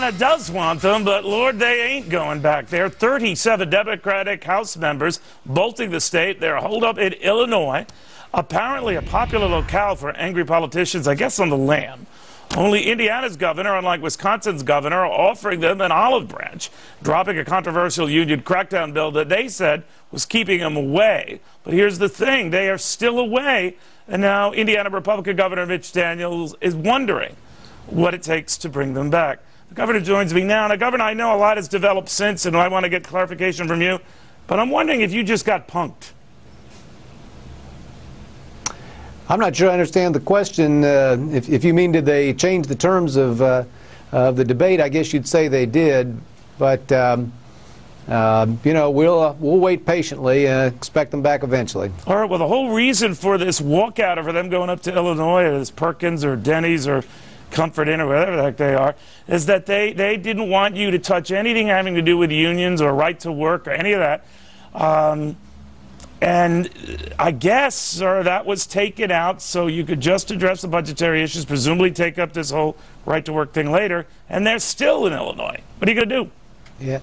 Indiana does want them, but Lord, they ain't going back there. 37 Democratic House members bolting the state. They're holed up in Illinois, apparently a popular locale for angry politicians, I guess, on the lam. Only Indiana's governor, unlike Wisconsin's governor, are offering them an olive branch, dropping a controversial union crackdown bill that they said was keeping them away. But here's the thing, they are still away, and now Indiana Republican Governor Mitch Daniels is wondering what it takes to bring them back. The governor joins me now. Now, Governor, I know a lot has developed since, and I want to get clarification from you, but I'm wondering if you just got punked. I'm not sure I understand the question. If you mean did they change the terms of the debate, I guess you'd say they did. But you know, we'll wait patiently and expect them back eventually. All right. Well, the whole reason for this walkout, or for them going up to Illinois, or this Perkins or Denny's or Comfort Inn or whatever the heck they are, is that they didn't want you to touch anything having to do with unions or right to work or any of that. And I guess, sir, that was taken out so you could just address the budgetary issues, presumably take up this whole right to work thing later, and they're still in Illinois. What are you going to do? Yeah.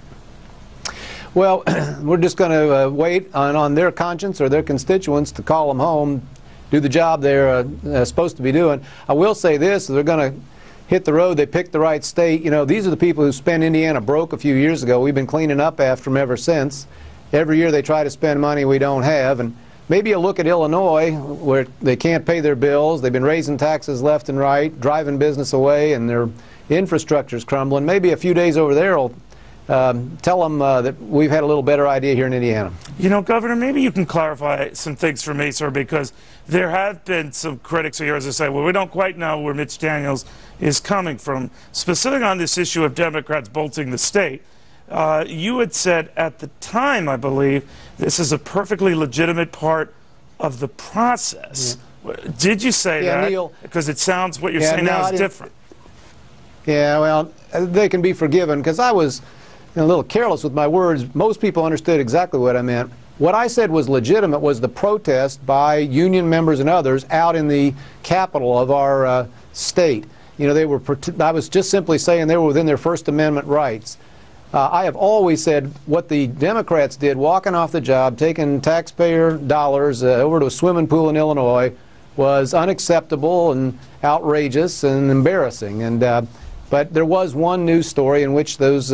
Well, we're just going to wait on their conscience or their constituents to call them home, do the job they're supposed to be doing. I will say this, they're going to hit the road. They picked the right state. You know, these are the people who spent Indiana broke a few years ago. We've been cleaning up after them ever since. Every year they try to spend money we don't have. And maybe a look at Illinois, where they can't pay their bills. They've been raising taxes left and right, driving business away, and their infrastructure's crumbling. Maybe a few days over there will tell them that we've had a little better idea here in Indiana. You know, Governor, maybe you can clarify some things for me, sir, because there have been some critics of yours that say, well, we don't quite know where Mitch Daniels is coming from. Specific on this issue of Democrats bolting the state, you had said at the time, I believe, this is a perfectly legitimate part of the process. Yeah. Did you say that? Neil, because it sounds what you're saying now is different. Yeah, well, they can be forgiven because I was a little careless with my words. Most people understood exactly what I meant. What I said was legitimate was the protest by union members and others out in the capital of our state. You know, I was just simply saying they were within their First Amendment rights. I have always said what the Democrats did, walking off the job, taking taxpayer dollars over to a swimming pool in Illinois, was unacceptable and outrageous and embarrassing. And but there was one news story in which those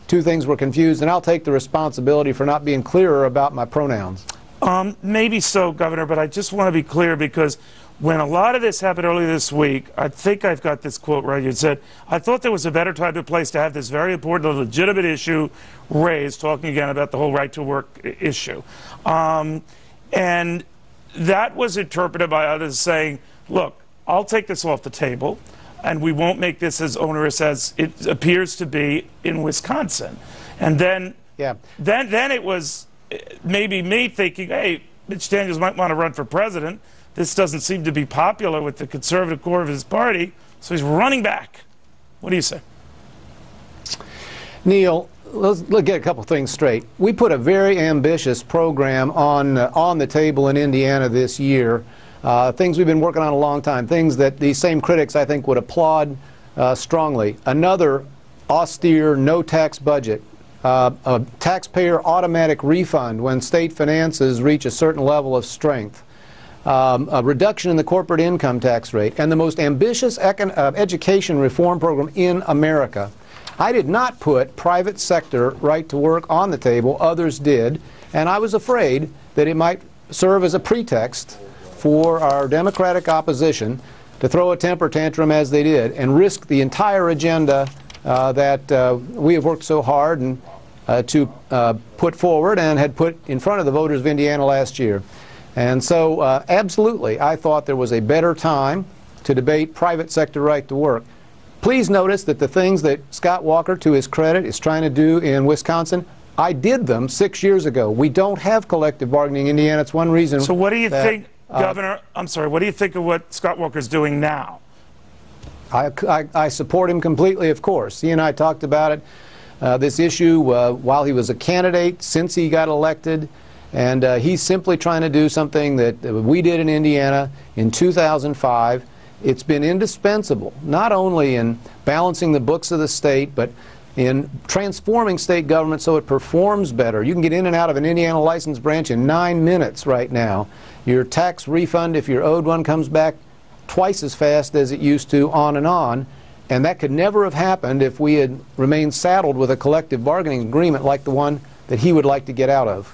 two things were confused, and I'll take the responsibility for not being clearer about my pronouns. Maybe so, Governor, but I just want to be clear because when a lot of this happened earlier this week, I think I've got this quote right. You said, I thought there was a better time and place to have this very important, legitimate issue raised, talking again about the whole right to work issue. And that was interpreted by others saying, look, I'll take this off the table, and we won't make this as onerous as it appears to be in Wisconsin. And then, then it was maybe me thinking, hey, Mitch Daniels might want to run for president. This doesn't seem to be popular with the conservative core of his party, so he's running back. What do you say? Neil, let's get a couple things straight. We put a very ambitious program on the table in Indiana this year. Things we've been working on a long time, things that these same critics, I think, would applaud strongly. Another austere, no-tax budget, a taxpayer automatic refund when state finances reach a certain level of strength, a reduction in the corporate income tax rate, and the most ambitious education reform program in America. I did not put private sector right to work on the table. Others did, and I was afraid that it might serve as a pretext for our Democratic opposition to throw a temper tantrum as they did and risk the entire agenda that we have worked so hard and to put forward and had put in front of the voters of Indiana last year. And so absolutely, I thought there was a better time to debate private sector right to work. Please notice that the things that Scott Walker, to his credit, is trying to do in Wisconsin, I did them 6 years ago. We don't have collective bargaining in Indiana. It's one reason. So what do you think, Governor, I'm sorry, what do you think of what Scott Walker's doing now? I support him completely, of course. He and I talked about it, this issue, while he was a candidate, since he got elected. And he's simply trying to do something that we did in Indiana in 2005, It's been indispensable, not only in balancing the books of the state, but in transforming state government so it performs better. You can get in and out of an Indiana license branch in 9 minutes right now. Your tax refund, if you're owed one, comes back twice as fast as it used to, on and on. And that could never have happened if we had remained saddled with a collective bargaining agreement like the one that he would like to get out of.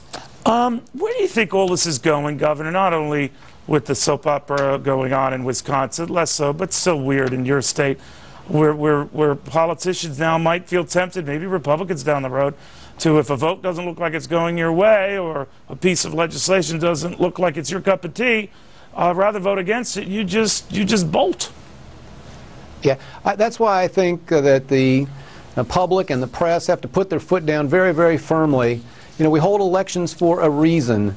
Where do you think all this is going, Governor? Not only with the soap opera going on in Wisconsin, less so, but still weird in your state, where politicians now might feel tempted, maybe Republicans down the road, to, if a vote doesn't look like it's going your way or a piece of legislation doesn't look like it's your cup of tea, rather vote against it, you just bolt. Yeah, that's why I think that the public and the press have to put their foot down very, very firmly. You know, we hold elections for a reason,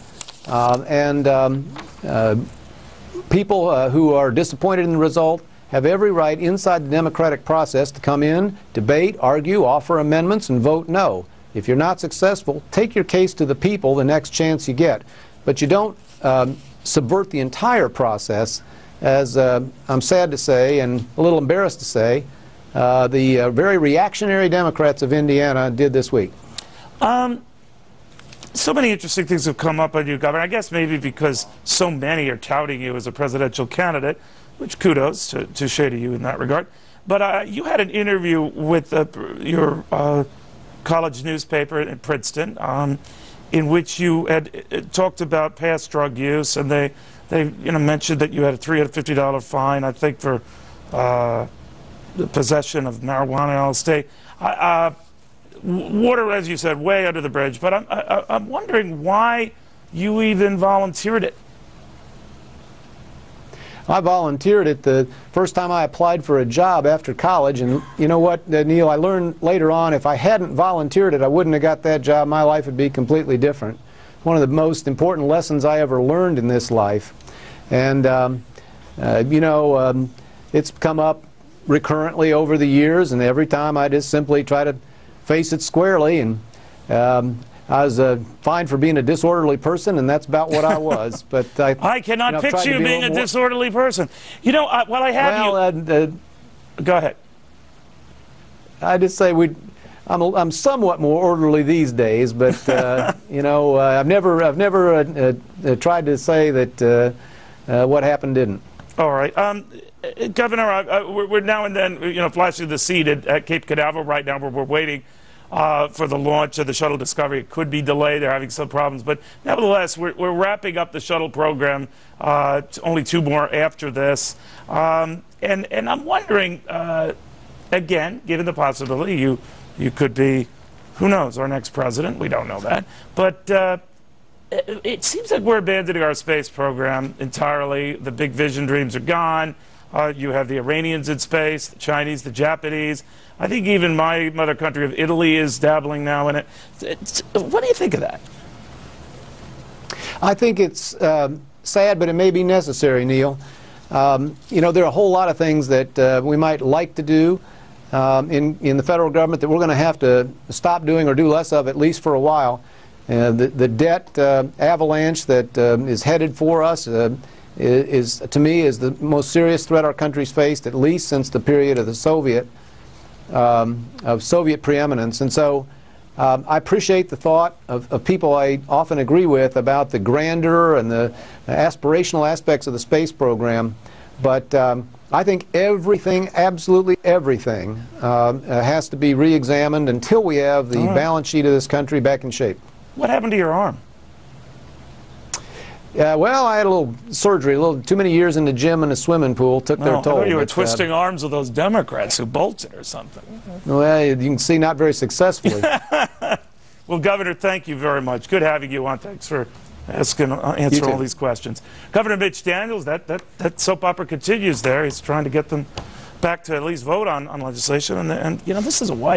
people who are disappointed in the result have every right inside the democratic process to come in, debate, argue, offer amendments, and vote no. If you're not successful, take your case to the people the next chance you get. But you don't subvert the entire process, as I'm sad to say and a little embarrassed to say, the very reactionary Democrats of Indiana did this week. So many interesting things have come up on you, Governor. I guess maybe because so many are touting you as a presidential candidate, which kudos to you in that regard. But you had an interview with your college newspaper in Princeton, in which you had talked about past drug use, and they mentioned that you had a $350 fine, I think, for the possession of marijuana in LSD. Water, as you said, way under the bridge. But I'm wondering why you even volunteered it. I volunteered it the first time I applied for a job after college, and you know what, Neil, I learned later on if I hadn't volunteered it, I wouldn't have got that job. My life would be completely different. One of the most important lessons I ever learned in this life. And, it's come up recurrently over the years, and every time I just simply try to face it squarely. And I was fined for being a disorderly person, and that's about what I was. But I cannot picture you being a disorderly person. You know, while I have you... Go ahead. I just say I'm somewhat more orderly these days, but I've never tried to say that what happened didn't. All right, Governor, we're now and then flashing the seat at Cape Canaveral right now, where we're waiting for the launch of the shuttle Discovery. It could be delayed. They're having some problems, but nevertheless, we're wrapping up the shuttle program. Only 2 more after this, and I'm wondering, again, given the possibility you could be, who knows, our next president. We don't know that, but it seems like we're abandoning our space program entirely. The big vision dreams are gone. You have the Iranians in space, the Chinese, the Japanese. I think even my mother country of Italy is dabbling now in it. What do you think of that? I think it's sad, but it may be necessary, Neil. There are a whole lot of things that we might like to do in the federal government that we're going to have to stop doing or do less of, at least for a while. The debt avalanche that is headed for us to me, is the most serious threat our country's faced, at least since the period of the Soviet preeminence. And so I appreciate the thought of people I often agree with about the grandeur and the aspirational aspects of the space program. But I think everything, absolutely everything, has to be re-examined until we have the balance sheet of this country back in shape. What happened to your arm? Well, I had a little surgery, too many years in the gym and a swimming pool took their toll. I thought you were twisting arms with those Democrats who bolted or something. Well, you can see not very successfully. Well, Governor, thank you very much. Good having you on. Thanks for answering all these questions. Governor Mitch Daniels, that soap opera continues there. He's trying to get them back to at least vote on legislation. And this is a wide